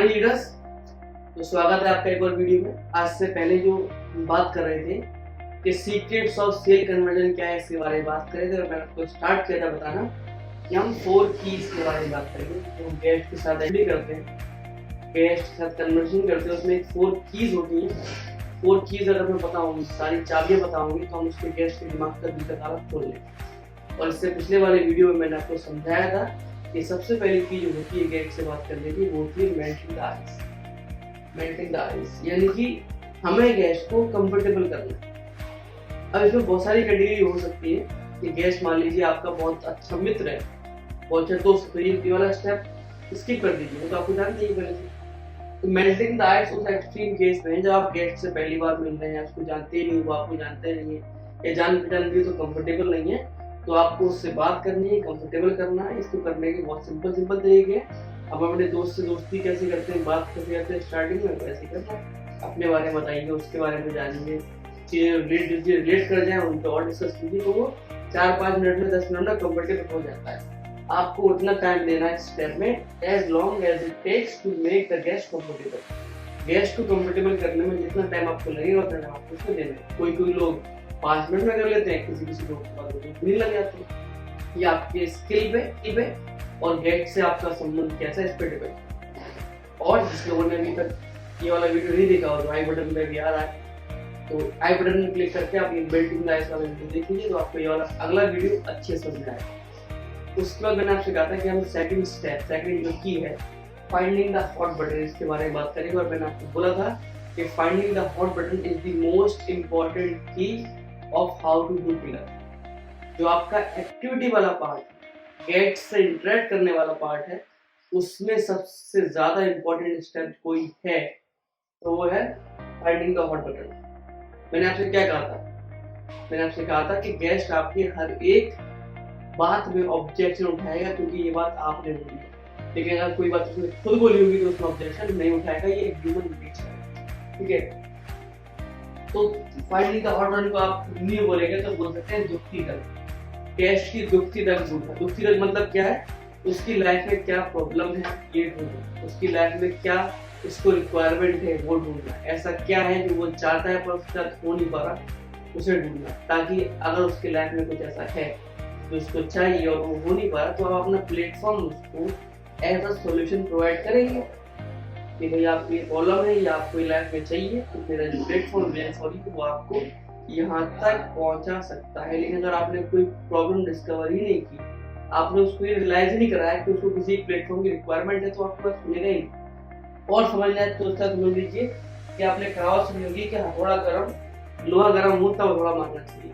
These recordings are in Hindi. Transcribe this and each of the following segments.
मॉर्निंग लीडर्स, तो स्वागत है आपका एक और वीडियो में। आज से पहले जो हम बात कर रहे थे कि सीक्रेट्स ऑफ सेल कन्वर्जन क्या है, इसके बारे में बात कर रहे थे और मैंने आपको स्टार्ट किया था बताना कि हम 4 कीज के बारे में बात करेंगे। तो हम गेस्ट के साथ एग्री करते हैं, गेस्ट के साथ कन्वर्जन करते हैं, उसमें 4 कीज होती हैं। 4 कीज अगर मैं बताऊंगी, सारी चाबियां बताऊंगी, तो हम उसके गेस्ट के दिमाग का दिल का ताला खोल लें। और इससे पिछले वाले वीडियो में मैंने आपको समझाया था कि सबसे पहली चीज जो होती है गेस्ट से बात करने की, वो होती है melting the ice. Melting the ice यानी कि हमें गेस्ट को कंफर्टेबल करना है। अब इसमें बहुत सारी कैटेगरी हो सकती है कि गेस्ट मान लीजिए आपका बहुत अच्छा मित्र है, बहुत अच्छा दोस्त, तो ये वाला स्टेप स्किप कर दीजिए, तो आपको जानते ही पहले से। तो मेल्टिंग द आइस उस एक्सट्रीम केस में जब आप गेस्ट से पहली बार मिल रहे हैं, उसको जानते ही नहीं, वो आपको जानते नहीं है, या जान पहचान भी तो कंफर्टेबल नहीं है, तो आपको उससे बात करनी है, कंफर्टेबल करना है। इसको करने के बहुत सिंपल तरीके हैं। अब अपने दोस्त से दोस्ती कैसे करते हैं, बात कैसे करते हैं स्टार्टिंग में, वैसे करना है। अपने बारे में बताइए, उसके बारे में जानिए, चीजें रिलेट कर जाए, उनको और डिस्कस कीजिए, तो वो 4-5 मिनट में 10 मिनट में कंफर्टेबल हो जाता है। आपको उतना टाइम देना है इस स्टेप में, as long as it takes to make the guest comfortable. Guest को कंफर्टेबल करने में जितना टाइम आपको लगेगा उतना टाइम आपको उसको देना है। कोई लोग 5 मिनट में कर लेते हैं, किसी को नहीं लग जाती है। ये आपके स्किल पे और गेस्ट से आपका संबंध कैसा है इस पे डिपेंड। और जिस लोगों ने अभी तक ये वाला वीडियो नहीं देखा और आई बटन पे भी आ रहा है, तो आई बटन में क्लिक करके आप ये मेल्टिंग द आइस वाला वीडियो देख लीजिए, तो आपको ये वाला अगला वीडियो अच्छे से समझ में आएगा। उसके बाद मैंने आपसे कहा था कि हम सेकंड जो की है फाइंडिंग द हॉट बटन, इसके बारे में बात करेंगे। और मैंने आपको बोला था कि finding the hot button is the most important key of how to do pillar. जो आपका एक्टिविटी वाला पार्ट, गेस्ट से इंटरेक्ट करने वाला पार्ट है, उसमें सबसे ज्यादा इम्पोर्टेंट स्टेप कोई है तो वो है फाइंडिंग द हॉट बटन। मैंने आपसे क्या कहा था? मैंने आपसे कहा था कि गेस्ट आपकी हर एक बात में ऑब्जेक्शन उठाएगा, क्योंकि ये बात आपने बोली है। लेकिन अगर कोई बात उसने खुद बोली होगी तो उसमें ऑब्जेक्शन नहीं उठाएगा, ये एक ह्यूमन नेचर है, ठीक है। तो फाइंडिंग द हॉट बटन को आप नहीं बोलेंगे तो बोल सकते हैं दुखती तक। गेस्ट की दुखती तक ढूंढना। दुखती तक मतलब क्या है? उसकी लाइफ में क्या प्रॉब्लम है ये ढूंढना, उसकी लाइफ में क्या उसको रिक्वायरमेंट है वो ढूंढना, ऐसा क्या है जो वो चाहता है पर उसके साथ हो नहीं पा रहा, उसे ढूंढना। ताकि अगर उसकी लाइफ में कुछ ऐसा है जो उसको चाहिए और वो हो नहीं पा रहा, तो आप अपना प्लेटफॉर्म उसको एज अ सॉल्यूशन प्रोवाइड करेंगे कि भाई आपको ये प्रॉब्लम है या आपको लाइफ में चाहिए, तो मेरा जो प्लेटफॉर्म है सॉरी वो आपको यहाँ तक पहुँचा सकता है। लेकिन अगर आपने कोई प्रॉब्लम डिस्कवर ही नहीं की, आपने उसको ये रियलाइज ही नहीं कराया कि उसको किसी प्लेटफॉर्म की रिक्वायरमेंट है, तो आपके पास सुनेगा ही नहीं। और समझना है तो उसका समझ लीजिए कि आपने कहावत सुनी होगी कि हथौड़ा गरम, लोहा गरम हो तब हथौड़ा मारना चाहिए।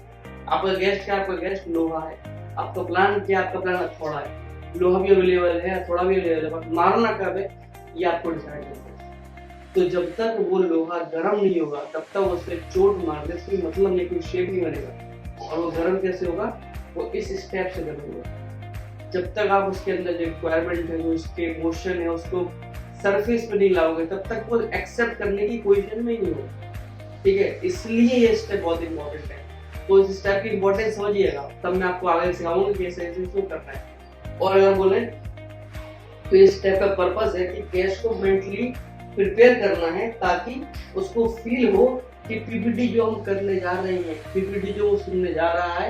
आपका गेस्ट क्या? आपका गेस्ट लोहा है। आपका प्लान क्या? आपका प्लान हथौड़ा है। लोहा भी अवेलेबल है, हथौड़ा भी अवेलेबल है, बट मारना कब है ये आपको डिसाइड करना है। तो जब तक वो लोहा गर्म नहीं होगा तब तक उससे चोट मारने से मतलब नहीं, कोई शेप नहीं बनेगा। और वो गर्म कैसे होगा? वो इस स्टेप से गर्म होगा। जब तक आप उसके अंदर जो रिक्वायरमेंट है, जो उसके इमोशन है, उसको सरफेस पे नहीं लाओगे तब तक वो एक्सेप्ट करने की पोजीशन में ही नहीं होगा, ठीक है। इसलिए ये स्टेप बहुत इंपॉर्टेंट है। तो इस स्टेप की इंपॉर्टेंस समझिएगा, तब मैं आपको आगे सिखाऊंगा कि कैसे इसको करना है। और अगर बोले तो इस स्टेप का पर्पस है कि गेस्ट को मेंटली प्रिपेयर करना है, ताकि उसको फील हो कि पीपीटी जो हम करने जा रहे हैं, पीपीटी जो वो सुनने जा रहा है,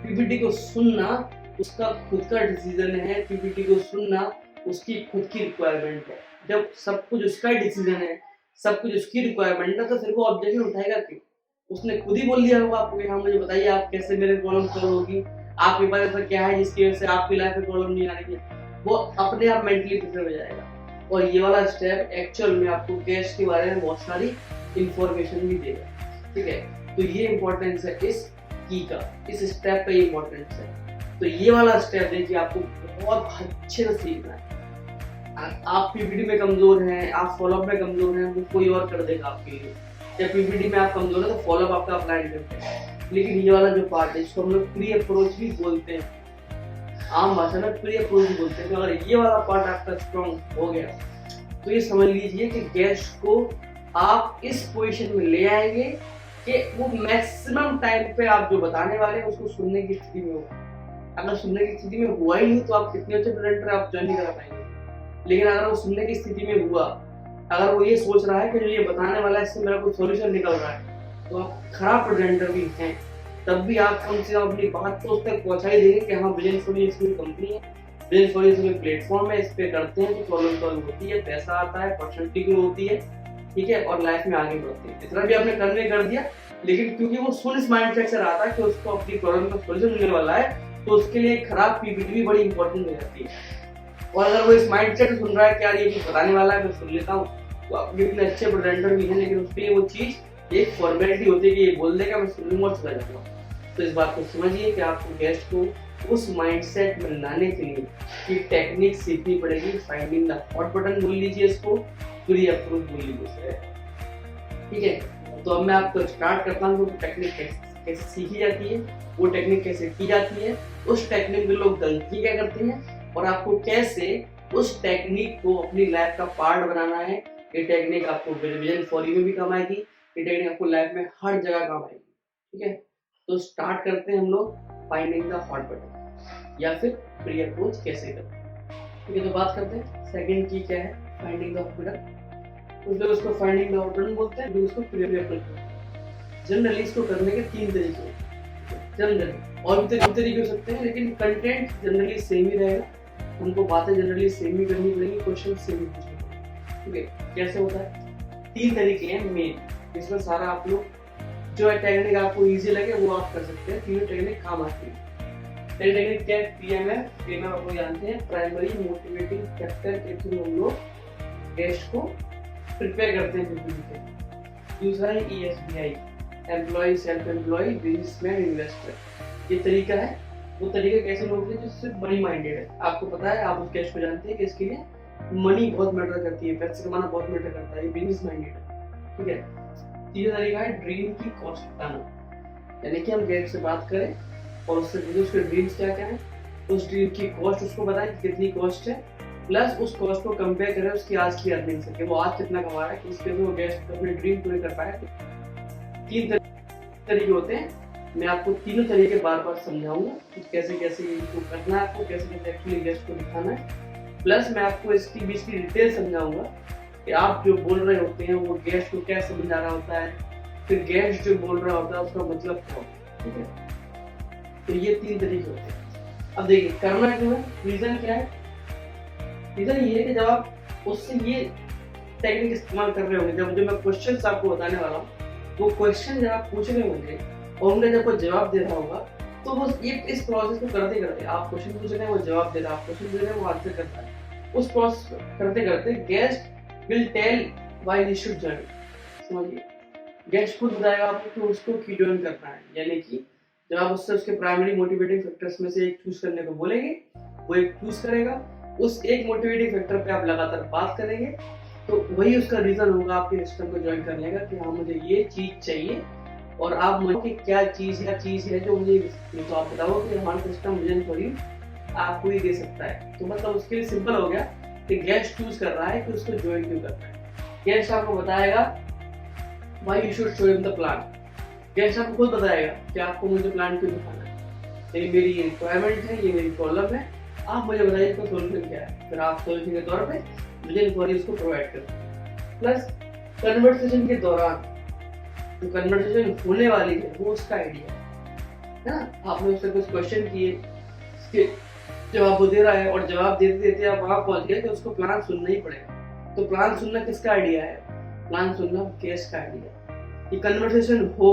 पीपीटी को सुनना उसका खुद का डिसीजन है, पीपीटी को सुनना उसकी खुद की रिक्वायरमेंट है। जब सब कुछ उसका ही डिसीजन है, सब कुछ उसकी रिक्वायरमेंट है, तो फिर वो ऑब्जेक्शन उठाएगा क्यों? उसने खुद ही बोल दिया होगा आपको कि हाँ मुझे बताइए आप कैसे मेरे प्रॉब्लम सॉल्व होगी, आपके पास ऐसा क्या है जिसकी वजह से आपकी लाइफ में प्रॉब्लम नहीं आ रही है। वो अपने आप मेंटली प्रिपेयर हो जाएगा। और ये वाला स्टेप एक्चुअल में आपको गेस्ट के बारे में बहुत सारी इंफॉर्मेशन भी देगा, ठीक है। तो ये इंपॉर्टेंस है इस की का, इस स्टेप का इंपॉर्टेंस है। तो ये वाला स्टेप देखिए आपको बहुत अच्छे से सीखना है। आप पीपीटी में कमजोर हैं, आप फॉलोअप में कमजोर हैं, वो कोई और कर देगा आपके लिए। जब पीपीटी में आप कमजोर है तो फॉलोअप आपका अप्लाई करते हैं। लेकिन ये वाला जो पार्ट है इसको हम लोग प्री अप्रोच भी बोलते हैं, आम भाषा में प्री अप्रोच बोलते हैं। तो अगर ये वाला पार्ट आपका स्ट्रॉन्ग हो गया तो ये समझ लीजिए कि गेस्ट को आप इस पोजीशन में ले आएंगे कि वो मैक्सिमम टाइम पे आप जो बताने वाले हैं उसको सुनने की स्थिति में होगा। अगर सुनने की स्थिति में हुआ ही नहीं तो आप कितने अच्छे प्रेजेंटर आप ज्वाइन नहीं कर पाएंगे। लेकिन अगर वो सुनने की स्थिति में हुआ अगर वो ये सोच रहा है कि जो ये बताने वाला है इससे मेरा कोई सॉल्यूशन निकल रहा है, तो आप खराब प्रेजेंटर भी हैं, तब भी आप कम से कम अपनी बात तो उस तक पहुंचा ही देंगे कि हाँ विजन सॉल्यूशन इसमें कंपनी है, विजन सॉल्यूशन में प्लेटफॉर्म है, इस पे करते हैं तो प्रॉब्लम सॉल्व होती है, पैसा आता है, पर्सनैलिटी ग्रो होती है, ठीक है, और लाइफ में आगे बढ़ते हैं। इतना भी आपने कन्वे कर दिया, लेकिन क्योंकि वो सुन इस माइंडसेट से रहा था कि उसको अपनी प्रॉब्लम का सॉल्यूशन मिलने वाला है, तो उसके लिए खराब पीपीटी भी बड़ी इंपॉर्टेंट हो जाती है। और अगर वो इस माइंडसेट से सुन रहा है कि यार ये कुछ बताने वाला है, मैं सुन लेता हूँ, तो आपके इतने अच्छे प्रेजेंटर भी हैं, लेकिन उसके लिए वो चीज एक फॉर्मेलिटी होती है कि ये बोल देगा, मैं सुन लूंगा और चला जाऊंगा। तो इस बात को समझिए कि आपको गेस्ट को उस माइंडसेट में लाने के लिए कि टेक्निक सीखनी पड़ेगी। फाइंडिंग द हॉट बटन बोल लीजिए इसको, प्री अप्रूव बोल लीजिए, ठीक है। तो अब मैं आपको स्टार्ट करता हूँ कि टेक्निक कैसे सीखी जाती है, वो टेक्निक कैसे की जाती है, उस टेक्निक में लोग गलती क्या करते हैं, और आपको कैसे उस टेक्निक को अपनी लाइफ का पार्ट बनाना है। ये टेक्निक आपको विजन फॉर यू में भी काम आएगी, ये टेक्निक आपको लाइफ में हर जगह काम आएगी, ठीक है। तो स्टार्ट करते हैं हम लोग फाइंडिंग द हॉट बटन या फिर प्री अप्रोच कैसे करते हैं, ठीक है। तो बात करते हैं सेकंड की क्या है, फाइंडिंग द हॉट बटन। कुछ लोग उसको फाइंडिंग द हॉट बटन बोलते हैं, उसको प्री अप्रोच बोलते हैं। जनरली इसको करने के 3 तरीके हैं, जनरली और भी 3 तरीके हो सकते हैं, लेकिन कंटेंट जनरली सेम ही रहेगा, हमको बातें जनरली सेम ही करनी पड़ेगी, क्वेश्चन सेम ही पूछने पड़ेंगे, ठीक है। कैसे होता है, 3 तरीके हैं मेन, इसमें सारा आप लोग जो टेक्निक आपको इजी लगे वो आप कर सकते हैं। तीनों टेक्निक काम आती है। पहली टेक्निक क्या है, पीएमएफ आप लोग जानते हैं, प्राइमरी मोटिवेटिंग फैक्टर के थ्रू हम लोग गेस्ट को प्रिपेयर करते हैं पीपीटी पे। दूसरा है ESBI, employ, self employ, businessman, investor. ये तरीका है, वो तरीका कैसे लोग हैं जो सिर्फ मनी माइंडेड है। आपको पता है, आप उस गेस्ट को जानते हैं कि इसके लिए मनी बहुत मैटर करती है, पैसे कमाना बहुत मैटर करता है, बिजनेस माइंडेड है, ठीक है। तीसरा तरीका है ड्रीम की कॉस्ट बताना, यानी कि हम गेस्ट से बात करें और उससे पूछे उसके ड्रीम्स क्या क्या है, उस ड्रीम की कॉस्ट उसको बताएं कि कितनी कॉस्ट है, प्लस उस कॉस्ट को कंपेयर करें उसकी आज की अर्निंग से कि वो आज कितना कमा रहा है, कि इसके वो गेस्ट अपने ड्रीम पूरे कर पाए। 3 तरीके होते हैं, मैं आपको तीनों तरीके बार बार समझाऊंगा कि कैसे कैसे इनको करना है, आपको कैसे कैसे एक्चुअली गेस्ट को दिखाना है, प्लस मैं आपको इसकी बीच की डिटेल समझाऊंगा कि आप जो बोल रहे होते हैं वो गेस्ट को क्या समझ आ रहा होता है, फिर गेस्ट जो बोल रहा होता है उसका मतलब क्या होता है, ठीक है। तो ये 3 तरीके होते हैं। अब देखिए करना क्यों है, रीजन क्या है, रीजन ये है कि जब आप उससे ये टेक्निक इस्तेमाल कर रहे होंगे, जब जो मैं क्वेश्चन आपको बताने वाला हूँ, वो क्वेश्चन जब आप पूछ रहे होंगे और उनका जब वो जवाब दे रहा होगा, तो वो ये इस प्रोसेस को करते करते, आप क्वेश्चन पूछ रहे हैं वो जवाब दे रहा है, आप क्वेश्चन पूछ रहे हैं वो आंसर करता है, उस प्रोसेस करते करते guest will tell why he should join। समझिए, गेस्ट खुद बताएगा आपको कि उसको क्यों ज्वाइन करना है, यानी कि जब आप उससे उसके प्राइमरी मोटिवेटिंग फैक्टर्स में से एक चूज करने को बोलेंगे, वो एक चूज करेगा, उस एक मोटिवेटिंग फैक्टर पे आप लगातार बात करेंगे, तो वही उसका रीजन होगा आपके सिस्टम को ज्वाइन करने का कि हाँ मुझे ये चीज चाहिए, और आप मुझे क्या चीज है जो मुझे, तो आप बताओ कि हमारा सिस्टम विजन फॉर यू आपको ही दे सकता है। तो मतलब उसके लिए सिंपल हो गया कि गेस्ट चूज कर रहा है कि उसको ज्वाइन क्यों करना है। गेस्ट आपको बताएगा why you should show him the plan। Guest आपको खुद बताएगा कि आपको मुझे प्लान क्यों दिखाना है, ये मेरी रिक्वायरमेंट है, ये मेरी प्रॉब्लम है, आप मुझे बताइए इसका सोल्यूशन क्या है, फिर आप सोल्यूशन के तौर पे विजन फॉर यू उसको प्रोवाइड करते हैं। प्लस कन्वर्सेशन के दौरान जो कन्वर्सेशन होने वाली है वो उसका आइडिया है ना, आपने उससे कुछ क्वेश्चन किए, जवाब वो दे रहा है, और जवाब देते देते आप वहां पहुंच गए कि उसको प्लान सुनना ही पड़ेगा। तो प्लान सुनना किसका आइडिया है, प्लान सुनना गेस्ट का आइडिया है। ये कन्वर्सेशन हो,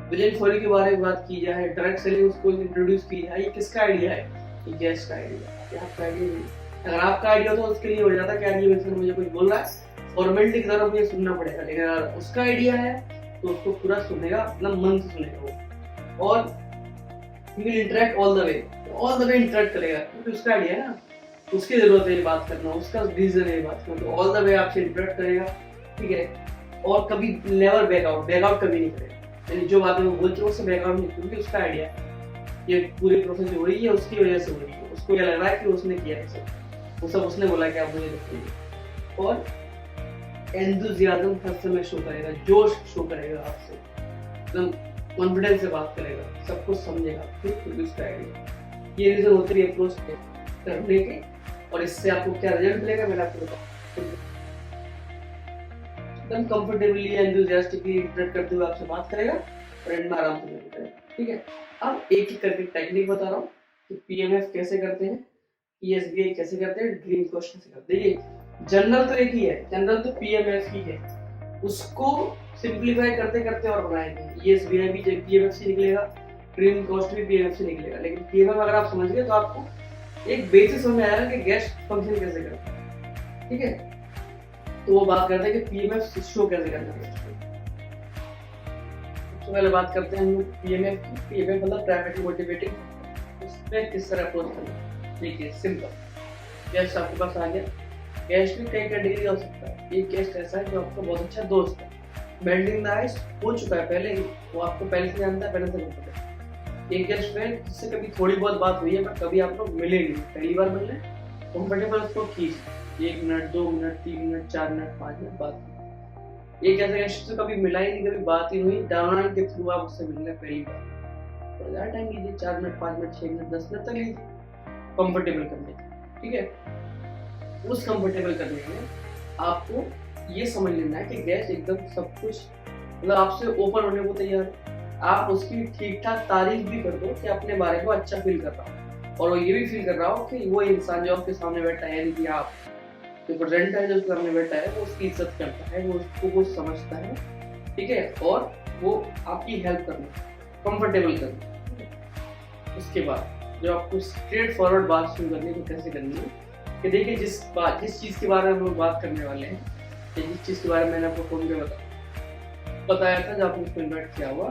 विजन फॉर यू के बारे में बात की जाए, डायरेक्ट सेलिंग उसको इंट्रोड्यूस की जाए, ये किसका आइडिया है, ये गेस्ट का आइडिया है, आपका आइडिया नहीं। अगर आपका आइडिया हो तो उसके लिए हो जाता कि आइडिया में मुझे कुछ बोल रहा है, फॉर्मेलिटी की तरफ मुझे सुनना पड़ेगा, लेकिन अगर उसका आइडिया है तो उसको पूरा सुनेगा, अपना मन से सुनेगा वो, और he will interact all the way interact करेगा, क्योंकि उसका आइडिया है ना, उसकी जरूरत है ये बात करना, उसका रीजन है ये बात करना, तो ऑल द वे आपसे इंटरेक्ट करेगा, ठीक है। और कभी नेवर बैकआउट कभी नहीं करेगा, यानी जो बातें वो बोलते हैं उससे बैकआउट नहीं, क्योंकि उसका आइडिया है ये पूरी प्रोसेस हो रही है उसकी वजह से हो रही है, उसको ये लग रहा है कि उसने किया है सब, वो सब उसने बोला कि आप मुझे देखिए। और एंथुसियाज्म हर समय शो करेगा, जोश शो करेगा आपसे, एकदम कॉन्फिडेंस से बात करेगा, सब कुछ समझेगा, फिर उसका आइडिया। ये रीजन होते हैं अप्रोच करने के, और इससे आपको क्या रिजल्ट मिलेगा मैंने आपको बताया। एकदम कंफर्टेबली एंथुसियास्टिकली इंटरेक्ट करते हुए आपसे बात करेगा और एंड में आराम से बात करेगा। ठीक है, अब एक एक करके टेक्निक बता रहा हूँ कि पीएमएफ कैसे करते हैं, ईएसबीआई कैसे करते हैं, ड्रीम कोस्ट कैसे करते हैं। देखिए जनरल तो एक ही है, जनरल तो पीएमएफ ही है, उसको सिंप्लीफाई करते करते और बनाएंगे। ईएसबीआई भी पीएमएफ से निकलेगा, ड्रीम कोस्ट भी पीएमएफ से निकलेगा, लेकिन पीएमएफ अगर आप समझ गए तो आपको एक बेसिस समझ में आएगा कि गेस्ट फंक्शन कैसे करता है। ठीक है, तो वो बात करते हैं कि पीएमएफ शो कैसे करना है। सबसे पहले बात करते हैं हम लोग पीएमएफ की। पीएमएफ मतलब प्राइवेट मोटिवेटिंग, उसमें किस तरह अप्रोच करना है। देखिए सिंपल, गेस्ट आपके पास आ गया, गेस्ट भी कई कैटेगरी हो सकता है। एक गेस्ट ऐसा है जो आपका बहुत अच्छा दोस्त है, मेल्टिंग द आइस हो चुका है पहले, वो आपको पहले से जानता है, पहले से पता है। एक गेस्ट है जिससे कभी थोड़ी बहुत बात हुई है पर कभी आप लोग मिले नहीं, पहली बार मिल रहे हैं, कंफर्टेबल उसको खींच 1 minute 2 minute 3 minute 4 minute 5 minute बात। एक ऐसा गेस्ट से कभी मिला ही नहीं, कभी बात ही नहीं, डाउनलाइन के थ्रू आप उससे मिल रहे पहली बार, तो ज़्यादा टाइम लीजिए, 4 मिनट 5 मिनट 6 मिनट 10 मिनट तक लीजिए कंफर्टेबल करने के। ठीक है, उस कंफर्टेबल करने में आपको ये समझ लेना है कि गेस्ट एकदम सब कुछ मतलब आपसे ओपन होने को तैयार है, आप उसकी ठीक ठाक तारीफ भी कर दो कि अपने बारे को अच्छा फील कर रहा हो, और वो ये भी फील कर रहा हो कि वो इंसान जो आपके सामने बैठा है, यानी कि आप जो प्रेजेंट है, जो सामने बैठा है, वो उसकी इज्जत करता है, वो उसको कुछ समझता है। ठीक है, और वो आपकी हेल्प करना, कंफर्टेबल करना। उसके बाद जो आपको स्ट्रेट फॉरवर्ड बात शुरू करनी है, तो कैसे करनी है कि देखिए जिस चीज़ के बारे में हम लोग बात करने वाले हैं, जिस चीज़ के बारे में मैंने आपको फोन पे बताया था, जब आपने उसको इन्वाइट किया हुआ,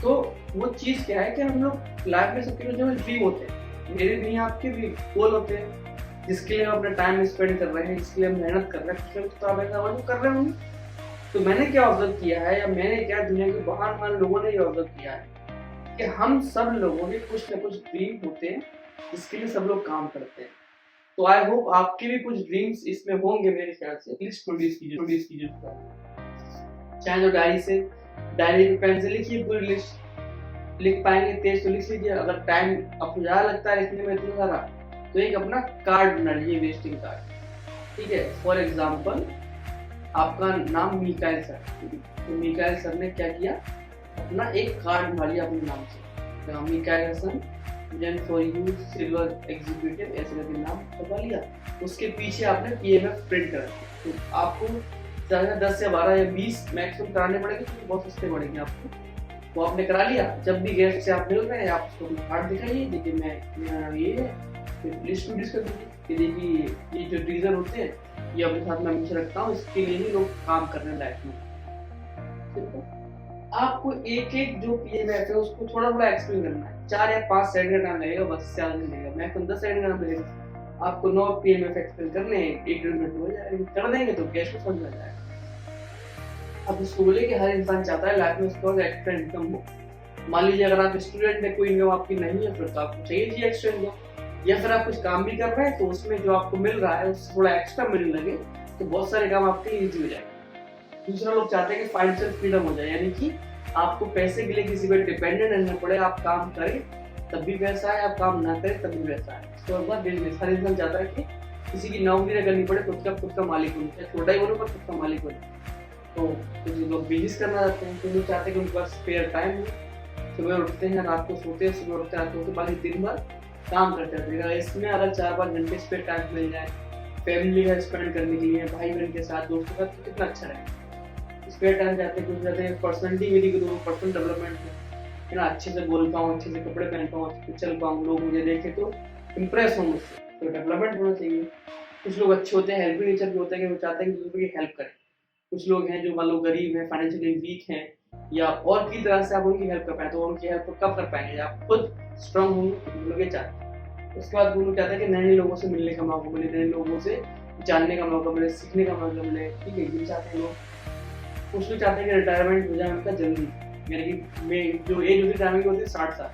तो वो चीज़ क्या है कि हम लोग लाइफ में सबके जो ड्रीम होते हैं, मेरे भी आपके भी गोल होते हैं, जिसके लिए हम अपना टाइम स्पेंड कर रहे हैं, जिसके लिए हम मेहनत कर रहे हैं, कुछ लोग तो आप ऐसा वो कर रहे होंगे। तो मैंने क्या ऑब्जर्व किया है, या मैंने क्या दुनिया के महान लोगों ने ये ऑब्जर्व किया है कि हम सब लोगों के कुछ ना कुछ ड्रीम होते हैं जिसके लिए सब लोग काम करते हैं। तो आई होप आपके भी कुछ ड्रीम्स इसमें होंगे, मेरे ख्याल से लिस्ट प्रोड्यूस कीजिए चाहे जो डायरी पेन से लिखिए, पूरी लिस्ट लिख पाएंगे तेज तो लिख लीजिए, अगर टाइम आपको ज़्यादा लगता है लिखने में इतना सारा, तो एक अपना कार्ड बना लीजिए, विजिटिंग कार्ड। ठीक है, फॉर एग्जाम्पल आपका नाम मिकाइल सर, तो मिकाइल सर ने क्या किया, अपना एक कार्ड बना लिया अपने नाम से, मिकाइल हसन जन फॉर यू सिल्वर एग्जीक्यूटिव, ऐसे करके नाम छपा लिया, उसके पीछे आपने पीएमएफ प्रिंट करा। तो आपको ज़्यादा 10 या 12 या 20 मैक्सिमम कराने पड़ेंगे, तो बहुत सस्ते पड़ेंगे आपको, वो आपने करा लिया। जब भी गेस्ट से आप मिल रहे हैं, आप उसको कार्ड दिखाइए, देखिए मेरा नाम ये है, फिर लिस्ट में डिस्कस कीजिए कि देखिए ये जो रीज़न होते हैं ये अपने साथ में हमेशा रखता हूँ, इसके लिए ही लोग काम कर रहे हैं लाइफ में। आपको एक एक जो पीएमएफ है उसको थोड़ा थोड़ा एक्सप्लेन करना है, 4 या 5 सेकंड का टाइम लगेगा, बस ज़्यादा नहीं लगेगा, मैक्सिमम 10 सेकंड का टाइम लगेगा। आपको 9 पीएमएफ एक्सप्लेन करने हैं, 1-1.5 मिनट हो जाएगा, कर देंगे तो गेस्ट को समझ आ जाएगा। अब उसको बोले कि हर इंसान चाहता है लाइफ में उसका एक्स्ट्रा इनकम हो। मान लीजिए अगर आप स्टूडेंट है, कोई इनकम आपकी नहीं है, फिर तो आपको चाहिए एक्स्ट्रा इनकम, या फिर आप कुछ काम भी कर रहे हैं तो उसमें जो आपको मिल रहा है उससे थोड़ा एक्स्ट्रा मिलने लगे, तो बहुत सारे काम आपके लिए ईजी हो जाएगा। दूसरा लोग चाहते हैं कि फाइनेंशियल फ्रीडम हो जाए, यानी कि आपको पैसे के लिए किसी पर डिपेंडेंट रहना पड़े, आप काम करें तब भी पैसा है, आप काम ना करें तब भी पैसा है। तो मतलब बिजनेस, हर इंसान चाहता है कि किसी की नौकरी करनी पड़े, खुद का मालिक हो, चाहे छोटा ही बोलो पर खुद का मालिक हो। तो कुछ लोग बिजनेस करना चाहते हैं, तो लोग चाहते हैं कि उनके पास स्पेयर टाइम हो, सुबह उठते हैं रात को सोते हैं, सुबह उठते हैं रात को सोते, बाकी दिन भर काम करते हैं। इसमें अगर 4-5 घंटे स्पेयर टाइम मिल जाए फैमिली का स्पेंड करने के लिए, भाई बहन के साथ, दोस्तों के साथ, तो कितना अच्छा रहेगा। स्पेयर टाइम चाहते हैं, कुछ चाहते हैं पर्सनलिटी मेरी को, पर्सनल डेवलपमेंट है ना, अच्छे से बोल पाऊँ, अच्छे से कपड़े पहन पाऊँ, अच्छे से चल पाऊँ, लोग मुझे देखे तो इम्प्रेस हो मुझसे, तो डेवलपमेंट होना चाहिए। कुछ लोग अच्छे होते हैं, हेल्पिंग नेचर भी होते हैं कि वो चाहते हैं कि दूसरों की हेल्प करें। कुछ लोग हैं जो मान लो गरीब हैं, फाइनेंशियली वीक हैं, या और की तरह से आप उनकी हेल्प कर पाए, तो उनकी हेल्प कब कर पाएंगे, आप खुद स्ट्रांग होंगे, तो लोग ये चाहते हैं। उसके बाद वो लोग चाहते हैं कि नए लोगों से मिलने का मौका मिले, नए लोगों से जानने का मौका मिले, सीखने का मौका मिले। ठीक है, ये चाहते हैं लोग। कुछ लोग चाहते हैं कि रिटायरमेंट हो जाए उनका जल्दी, यानी कि जो एज होती है रिटायरमेंट की होती है 60 साल,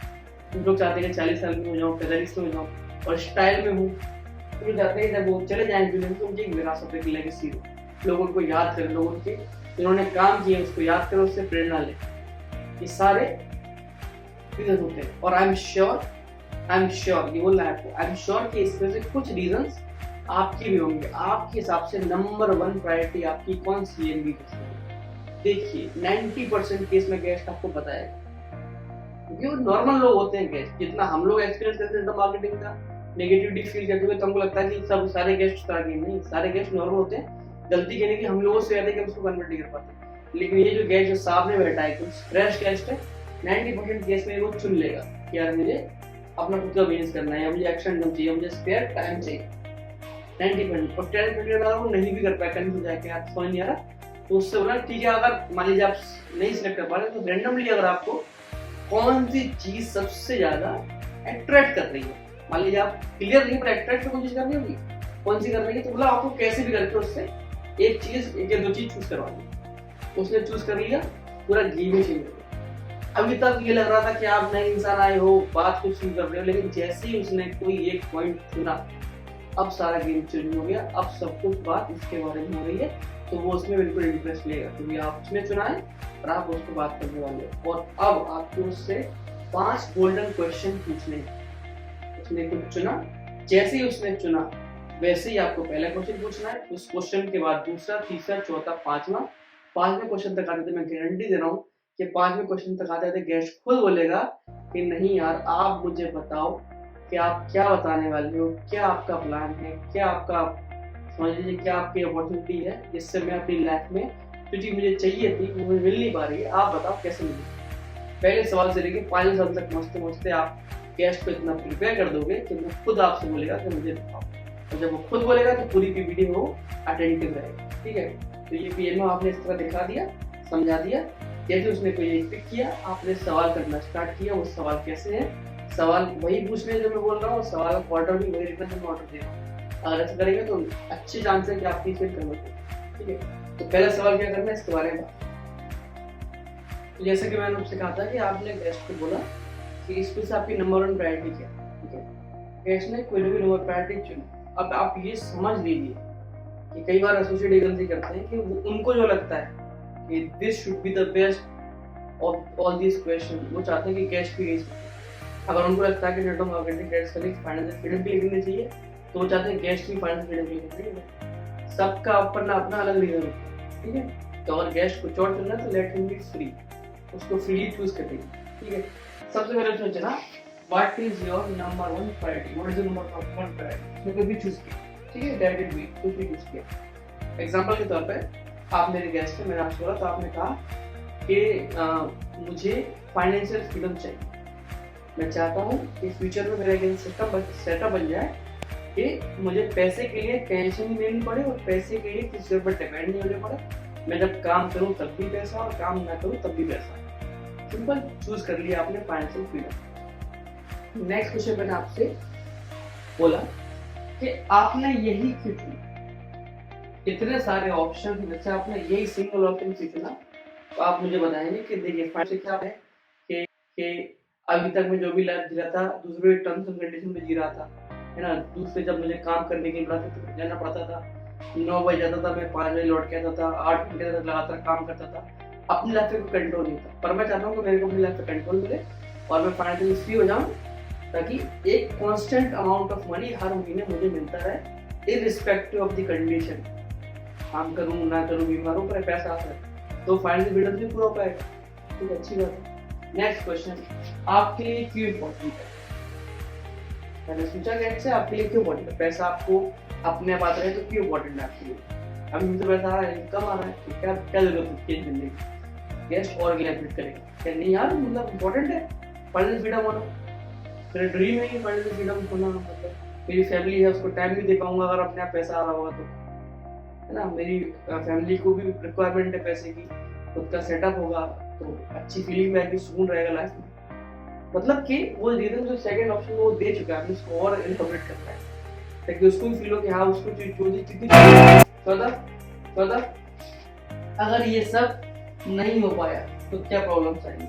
कुछ लोग चाहते हैं कि 40 साल में हो जाऊँ, 45 में हो जाऊँ और स्टाइल में हूँ। कुछ लोग चाहते हैं कि जब वो चले जाएंगे तो उनकी एक विरासत, एक लेगेसी हो, लोग उनको याद करें, लोग उनके जिन्होंने काम किए उसको याद करें, उससे प्रेरणा लें। ये सारे रीजन होते हैं, और आई एम श्योर ये बोल रहा है आपको, आई एम श्योर कि इसमें से कुछ रीजंस आपकी भी होंगे। आपके हिसाब से नंबर 1 प्रायोरिटी आपकी कौन सी है? देखिए 90% केस में गेस्ट आपको बताएगा, क्योंकि वो नॉर्मल लोग होते हैं गेस्ट। जितना हम लोग एक्सपीरियंस करते हैं मार्केटिंग का, नेगेटिविटी फील करते हुए, तो हमको लगता है कि सब सारे गेस्ट नहीं, सारे गेस्ट नॉर्मल होते हैं। गलती कहने की हम लोगों से ज्यादा कि हम उसको कन्वर्ट नहीं कर पाते। लेकिन ये जो गेस्ट जो सामने बैठा है, कुछ फ्रेश गेस्ट है, 90% केस में वो चुन लेगा कि यार मुझे अपना खुद का बिजनेस करना है, मुझे एक्शन चाहिए, मुझे स्पेयर टाइम चाहिए। 90% और 10% अगर वो नहीं भी कर पाया, कंफ्यूज जाके आप समझ नहीं आ रहा, तो उससे बोला ठीक है। अगर मान लीजिए आप नहीं सिलेक्ट कर पा रहे, तो रैंडमली अगर आपको कौन सी चीज सबसे ज्यादा अट्रैक्ट कर रही है, मान लीजिए आप क्लियर नहीं पर अट्रैक्ट कोई चीज करनी होगी, कौन सी कर रही है, तो बोला आपको कैसे भी करके उससे एक चीज, एक या दो चीज चूज करवानी। उसने चूज कर लिया, पूरा गेम ही चेंज हो गया। अभी तक ये लग रहा था कि आप नए इंसान आए हो, बात कुछ नहीं कर रहे हो, लेकिन जैसे ही उसने कोई एक पॉइंट चुना, अब सारा गेम चेंज हो गया। अब सब कुछ बात इसके बारे में हो रही है, तो वो उसमें बिल्कुल इंटरेस्ट लेगा, क्योंकि आप उसने चुना है और आप उसको बात करने वाले हो। और अब आपको उससे 5 गोल्डन क्वेश्चन पूछने हैं। उसने कुछ चुना, जैसे ही उसने चुना वैसे ही आपको पहला क्वेश्चन पूछना है, उस क्वेश्चन के बाद दूसरा, तीसरा, चौथा, पांचवा। 5वें क्वेश्चन तक आते थे, मैं गारंटी दे रहा हूँ कि 5वें क्वेश्चन तक आते थे गेस्ट खुद बोलेगा कि नहीं यार, आप मुझे बताओ कि आप क्या बताने वाले हो, क्या आपका प्लान है, क्या आपका, समझ लीजिए क्या आपकी अपॉर्चुनिटी है जिससे मैं अपनी लाइफ में जो चीज मुझे चाहिए थी वो मुझे मिल नहीं पा रही है, आप बताओ कैसे मिले। पहले सवाल से लेके 5 साल तक मस्ते आप गेस्ट को इतना प्रिपेयर कर दोगे कि वो खुद आपसे बोलेगा कि मुझे बताओ। और जब वो खुद बोलेगा तो पूरी पीपीटी में वो अटेंटिव रहेगा। ठीक है, तो ये पीएमओ आपने इस तरह दिखा दिया, समझा दिया। जैसे उसने कोई एक पिक किया, आपने सवाल करना स्टार्ट किया। वो सवाल कैसे है? सवाल वही पूछने जो मैं बोल रहा हूँ, सवाल का ऑर्डर भी वही रिटर्न में ऑर्डर दे रहा हूँ। अगर ऐसा करेंगे तो अच्छी चांस है कि आपकी फिर कन्वर्ट। ठीक है, तो पहला सवाल क्या करना है इसके बारे में। तो जैसे कि मैंने आपसे कहा था कि आपने गेस्ट को बोला कि इसमें से आपकी नंबर 1 प्रायोरिटी क्या है। ठीक है, गेस्ट ने कोई भी नंबर प्रायोरिटी चुनी। अब आप ये समझ लीजिए कि कई बार एसोसिएट ये गलती करते हैं कि उनको जो लगता है कि this should be the best of all this question, वो चाहते हैं कि गेस्ट भी यही। अगर उनको लगता है कि नेटवर्क मार्केटिंग गेस्ट के लिए फाइनेंशियल फ्रीडम के लिए करनी चाहिए, तो वो चाहते हैं गेस्ट भी फाइनेंशियल फ्रीडम के लिए करनी चाहिए। सबका अपना अपना अलग रीजन होता है। ठीक है, तो अगर गेस्ट को चोट करना है तो लेट हिम बी फ्री, उसको फ्रीली चूज करेंगे। ठीक है, सबसे पहले सोचना what is your number 1 priority, what is your number 1 priority, उसने कोई भी चूज किया। ठीक है, डायरेक्ट भी कुछ भी चूज किया। एग्जांपल के तौर पे आप मेरे गेस्ट हैं, मैंने आपसे बोला तो आपने कहा कि मुझे फाइनेंशियल फ्रीडम चाहिए। मैं चाहता हूँ कि फ्यूचर में मेरा एक सेटअप बन जाए कि मुझे पैसे के लिए टेंशन नहीं लेनी पड़े और पैसे के लिए किसी के ऊपर डिपेंड नहीं होने पड़े। मैं जब काम करूँ तब भी पैसा और काम ना करूँ तब भी पैसा। सिंपल चूज कर लिया आपने फाइनेंशियल फ्रीडम। नेक्स्ट क्वेश्चन मैंने आपसे बोला कि आपने यही क्यों चुना। इतने सारे ऑप्शन जैसे आपने यही सिंगल ऑप्शन से चुना, तो आप मुझे बताएंगे कि देखिए फाइनेंशियल क्या है कि अभी तक मैं जो भी लाइफ जी रहा था दूसरे टर्म्स एंड कंडीशन में जी रहा था, है ना। दूसरे जब मुझे काम करने के लिए जाना पड़ता था, 9 बजे जाता था, मैं 5 बजे लौट के आता था, 8 घंटे तक लगातार काम करता था, अपनी लाइफ पे कोई कंट्रोल नहीं था। पर मैं चाहता हूँ कि मेरे को अपनी लाइफ पे कंट्रोल मिले और मैं फाइनेंशियली फ्री हो जाऊँ, ताकि एक कांस्टेंट अमाउंट ऑफ मनी हर महीने मुझे मिलता रहे इररिस्पेक्टिव ऑफ द कंडीशन। काम करूँ ना करूँ, बीमार हूँ, पर पैसा आता है तो फाइनेंशियल फ्रीडम भी पूरा हो पाएगा। ठीक है, अच्छी बात है। नेक्स्ट क्वेश्चन, आपके लिए क्यों इम्पोर्टेंट है। मैंने सोचा कि अच्छा आपके लिए क्यों इम्पोर्टेंट है, पैसा आपको अपने आप आता है तो क्यों इम्पोर्टेंट है आपके लिए। अभी मुझे पैसा आ रहा है, इनकम आ रहा है, तो क्या क्या जरूरत है चेंज करने की। गेस्ट और एलिब्रेट करेगा क्या नहीं यार, मतलब इम्पोर्टेंट है फाइनेंशियल फ्रीडम होना। मेरा ड्रीम है कि फाइनेंशियल फ्रीडम होना, मतलब मेरी फैमिली है उसको टाइम भी दे पाऊंगा अगर अपने आप पैसा आ रहा होगा तो, है ना। मेरी फैमिली को भी रिक्वायरमेंट है पैसे की, खुद का सेटअप होगा तो अच्छी फीलिंग में आएगी, सुकून रहेगा लाइफ में। मतलब कि वो रीजन जो सेकंड ऑप्शन वो दे चुका है, उसको और इनकम्प्लीट करना है ताकि उसको भी फील हो कि हाँ उसको जो चीज तो अगर ये सब नहीं हो पाया तो क्या प्रॉब्लम्स आएंगी।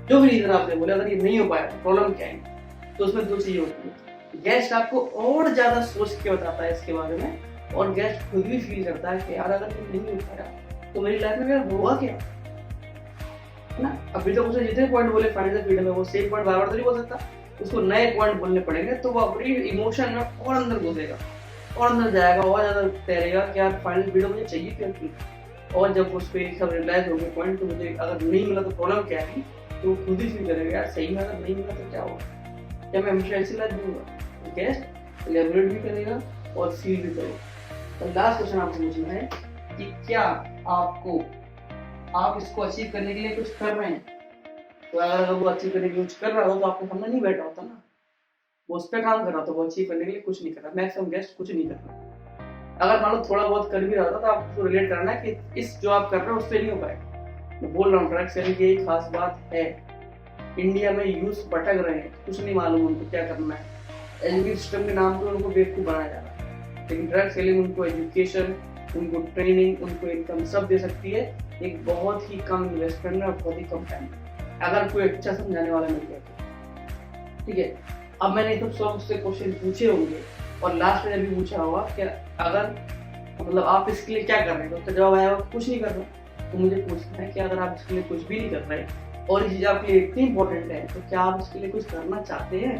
जो भी रीजन आपने बोले अगर ये नहीं हो पाया तो प्रॉब्लम क्या आएंगी, तो उसमें 2 चीजें होती है। गेस्ट आपको और ज्यादा सोच के बताता है इसके बारे में, और गेस्ट खुद भी फील करता है कि यार अगर ये नहीं हो पाया तो मेरी लाइफ में मेरा होगा क्या, है ना। अभी तक उसने जितने पॉइंट बोले फाइनेंशियल फ्रीडम में, वो सेम पॉइंट बार बार तो नहीं बोल सकता, उसको नए पॉइंट बोलने पड़ेंगे, तो वो अपनी इमोशन में और अंदर घुसेगा और अंदर जाएगा और ज़्यादा तैरेगा कि यार फाइनल वीडियो मुझे चाहिए क्या थी। और जब उस पर सब रियलाइज हो गए पॉइंट, तो मुझे अगर नहीं मिला तो प्रॉब्लम क्या है, तो वो खुद ही फील करेगा यार सही में अगर नहीं मिला तो क्या होगा, क्या मैं हमेशा ऐसी लाइफ दूंगा। गेस्ट एलेबोरेट भी करेगा और फील भी करेगा। तो लास्ट क्वेश्चन आपको पूछना है कि क्या आप इसको अचीव करने के लिए कुछ कर रहे हैं। तो अगर वो अचीव करने के लिए कुछ कर रहा हो तो आपको सामने नहीं बैठा होता ना, वो उस पर काम कर रहा था, वो अचीव करने के लिए कुछ नहीं कर रहा। मैक्सिमम गेस्ट कुछ नहीं कर रहा। अगर मान लो थोड़ा बहुत कर भी रहा था तो आपको रिलेट करना है कि इस जो आप कर रहे हो उससे नहीं हो पाएगा। मैं बोल रहा हूँ ड्रग्स सेलिंग की यही खास बात है, इंडिया में यूथ भटक रहे हैं, कुछ नहीं मालूम उनको क्या करना है। एजुकेशन सिस्टम के नाम पे उनको बेवकूफ बनाया जा रहा है, लेकिन ड्रग सेलिंग उनको एजुकेशन, उनको ट्रेनिंग, उनको इनकम सब दे सकती है एक बहुत ही कम इन्वेस्टमेंट में और बहुत ही कम टाइम में, अगर कोई अच्छा समझाने वाला मिल गया तो। ठीक है, अब मैंने तो सब से क्वेश्चन पूछे होंगे और लास्ट में भी पूछा होगा कि अगर मतलब आप इसके लिए क्या कर रहे हैं, तो उसका जवाब आया कुछ नहीं कर रहे। तो मुझे पूछना है कि अगर आप इसके लिए कुछ भी नहीं कर रहे और ये चीज़ आपके लिए इतनी इंपॉर्टेंट है, तो क्या आप इसके लिए कुछ करना चाहते हैं।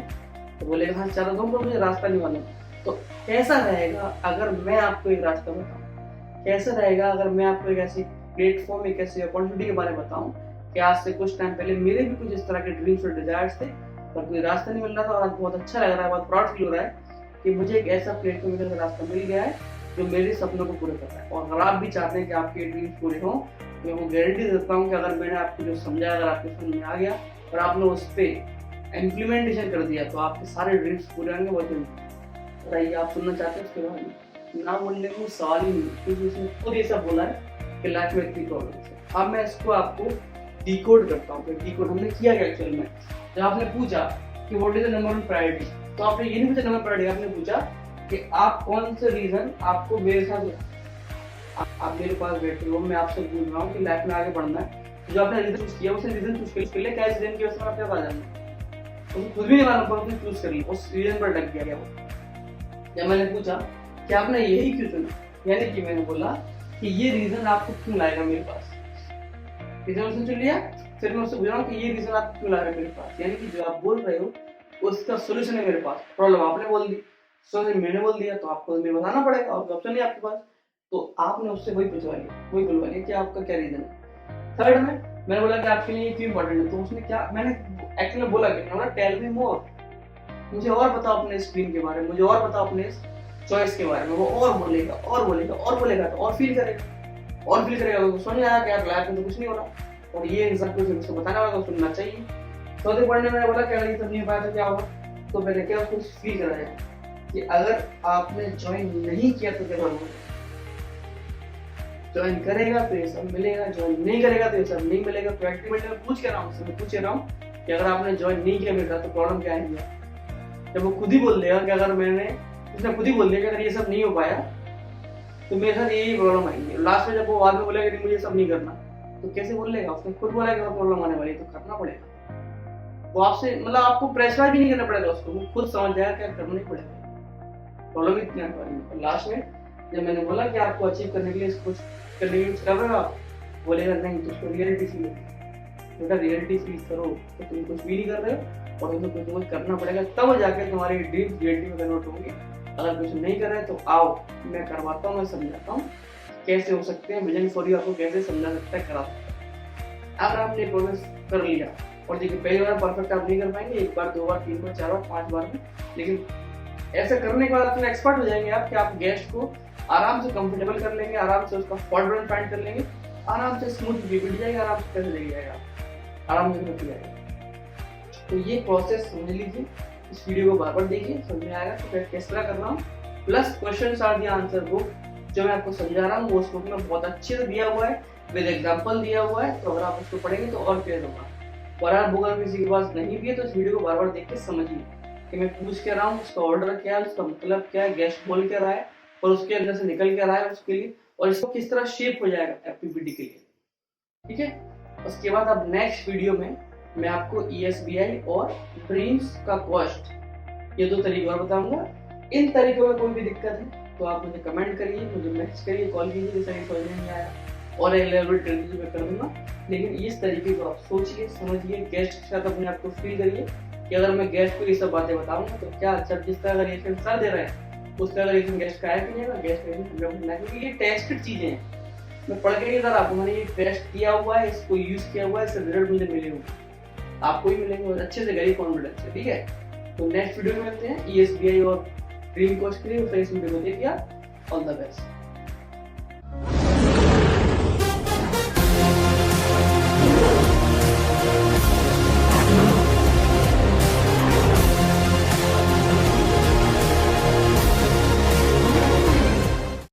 तो बोलेगा हाँ चाहता हूँ, पर मुझे रास्ता नहीं मालूम। तो कैसा रहेगा अगर मैं आपको एक रास्ता बताऊँ, कैसा रहेगा अगर मैं आपको एक ऐसी प्लेटफॉर्म, एक ऐसी अपॉर्चुनिटी के बारे में बताऊँ कि आज से कुछ टाइम पहले मेरे भी कुछ इस तरह के ड्रीम्स और डिजायर्स थे, पर कोई रास्ता नहीं मिल रहा था, और आज बहुत अच्छा लग रहा है, बहुत प्राउड फील हो रहा है कि मुझे एक ऐसा प्लेटफॉर्म का रास्ता मिल गया है जो मेरे सपनों को पूरा कर रहा है। और अगर आप भी चाहते हैं कि आपके ड्रीम्स पूरे हों, तो मैं वो गारंटी देता हूँ कि अगर मैंने आपको जो समझाया अगर आपके समझ में आ गया और आपने उस पर इम्प्लीमेंटेशन कर दिया, तो आपके सारे ड्रीम्स पूरे होंगे। बहुत बताइए आप सुनना चाहते हैं उसके बारे में। ना बोलने को सवाल ही नहीं, क्योंकि उसने खुद ये सब बोला है कि लाइफ में इतनी प्रॉब्लम है। अब मैं इसको आपको डिकोड करता हूँ। डिकोड हमने किया क्या एक्चुअल में, जब आपने पूछा कि what is the number one priority, तो आपने ये नहीं पूछा नंबर प्रायोरिटी, आपने पूछा कि आप कौन से रीजन आपको मेरे साथ, आप मेरे पास बैठे हो, मैं आपसे पूछ रहा हूँ कि लाइफ में आगे बढ़ना है, तो जो आपने रीजन चूज किया उसे रीजन चूज कर लिया, क्या रीजन की वजह से आपके पास आ जाना, तो खुद भी नहीं मालूम पर उसने चूज कर लिया, उस रीजन पर लग गया वो। जब मैंने पूछा कि आपने यही क्यों चुना, यानी कि मैंने बोला कि ये रीजन आपको क्यों लाएगा मेरे पास, रीजन उसने चुन लिया। फिर मैं उससे पूछ रहा हूँ कि ये रीजन आप क्यों ला रहे हो मेरे पास, यानी कि जो आप बोल रहे हो उसका सोल्यूशन है मेरे पास। प्रॉब्लम आपने बोल दी, सोल्यूशन मैंने बोल दिया, तो आपको मुझे बताना पड़ेगा और ऑप्शन नहीं आपके पास, तो आपने उससे वही पूछवा लिया, वही बुलवा लिया कि आपका क्या रीजन है। थर्ड में मैंने बोला कि आपके लिए क्यों इंपॉर्टेंट है, तो उसने क्या, मैंने एक्चुअली बोला कि टेल मी मोर, मुझे और बताओ अपने स्क्रीन के बारे में, मुझे और बताओ अपने चॉइस के बारे में। वो और बोलेगा और बोलेगा और बोलेगा, तो और फील करेगा और फील करेगा, तो समझ आया कि यार लाइफ में तो कुछ नहीं हो रहा, और ये इंसान को उसको बताना होगा, सुनना चाहिए। चौथे पढ़ने में मैंने बोला कि अगर ये सब नहीं हो पाया तो क्या होगा, तो मैंने क्या उसको फील कराया कि अगर आपने ज्वाइन नहीं किया तो क्या होगा, ज्वाइन करेगा तो ये सब मिलेगा, ज्वाइन नहीं करेगा तो ये सब नहीं मिलेगा। तो अल्टीमेटली मैं पूछ रहा हूँ कि अगर आपने ज्वाइन नहीं किया मेरे साथ तो प्रॉब्लम क्या है। जब वो खुद ही बोल देगा कि अगर उसने खुद ही बोल दिया कि अगर ये सब नहीं हो पाया तो मेरे साथ यही प्रॉब्लम आएगी, लास्ट में जब वो बाद में बोलेगा कि मुझे सब नहीं करना, तो कैसे बोल लेगा, उसने खुद बोला कि प्रॉब्लम आने वाली है तो करना पड़ेगा। वो आपसे मतलब आपको प्रेशराइज भी नहीं करना पड़ेगा उसको, वो खुद समझ जाएगा क्या करना ही पड़ेगा, प्रॉब्लम इतनी आने वाली है। लास्ट में जब मैंने बोला कि आपको अचीव करने के लिए कुछ करने के लिए कर रहे हो आप, बोलेगा नहीं तो उसको रियलिटी फील होगी। बेटा रियलिटी फील करो तो तुम कुछ भी नहीं कर रहे हो और तुम्हें कुछ करना पड़ेगा, तब जाके तुम्हारी ड्रीम रियलिटी में कन्वर्ट होगी। अगर कुछ नहीं कर रहे तो आओ मैं करवाता हूँ, मैं समझाता हूँ कैसे हो सकते हैं, विजन फॉर यू आपको कैसे समझा सकता है, करा सकता है। अगर आपने प्रोग्रेस कर लिया, और देखिए पहली बार परफेक्ट आप नहीं कर पाएंगे, एक बार, दो बार, तीन बार, चार बार, 5 बार में, लेकिन ऐसा करने के बाद अपने एक्सपर्ट हो जाएंगे आप कि आप गेस्ट को आराम से कंफर्टेबल कर लेंगे, आराम से उसका फॉल्ट ब्रेन फाइंड कर लेंगे, आराम से स्मूथ बिगड़ जाएगा, आराम से कैसे लग जाएगा, आराम से निकल जाएगा। तो ये प्रोसेस समझ लीजिए, इस वीडियो को बार बार देखिए, समझ में आएगा तो मैं किस तरह कर रहा हूँ। Plus questions are the answer book जो मैं आपको समझा रहा हूँ, वो उस बुक में बहुत अच्छे से दिया हुआ है, विद एग्जाम्पल दिया हुआ है, तो अगर आप उसको पढ़ेंगे तो और क्लियर होगा। और अगर बुक अगर किसी के पास नहीं भी है तो इस वीडियो को बार बार देख के समझिए कि मैं पूछ क्या रहा हूँ, उसका ऑर्डर क्या है, उसका मतलब क्या है, गेस्ट बोल क्या रहा है और उसके अंदर से निकल क्या रहा है उसके लिए, और इसको किस तरह शेप हो जाएगा एप्टीट्यूड के लिए। ठीक है, उसके बाद अब नेक्स्ट वीडियो में मैं आपको ESBI और ड्रीम्स का कॉस्ट, ये 2 तरीके और बताऊंगा। इन तरीकों में कोई भी दिक्कत है तो आप मुझे कमेंट करिए, मुझे मैसेज करिए, कॉल कीजिए, जैसा कि समझ में नहीं आया और एलेबोरेट करके मैं कर दूंगा। लेकिन इस तरीके को आप सोचिए, समझिए, गेस्ट के साथ अपने आप को फील करिए कि अगर मैं गेस्ट को ये सब बातें बताऊंगा तो क्या, जब जिस तरह रिएक्शन सर दे रहे हैं उसका अगर इसमें गेस्ट का है कि नहीं, गेस्ट का क्योंकि ये टेस्टेड चीजें हैं। मैं पढ़ के नहीं बता रहा आपको, मैंने ये टेस्ट किया हुआ है, इसको यूज किया हुआ है, इससे रिजल्ट मुझे मिले हुए, आपको ही मिलेंगे और अच्छे से करिए कॉन्फिडेंस से, ठीक है। तो नेक्स्ट वीडियो में मिलते हैं ESBI और ड्रीम कोर्स के लिए। फ्रेंड्स वीडियो को देखिए, ऑल द बेस्ट।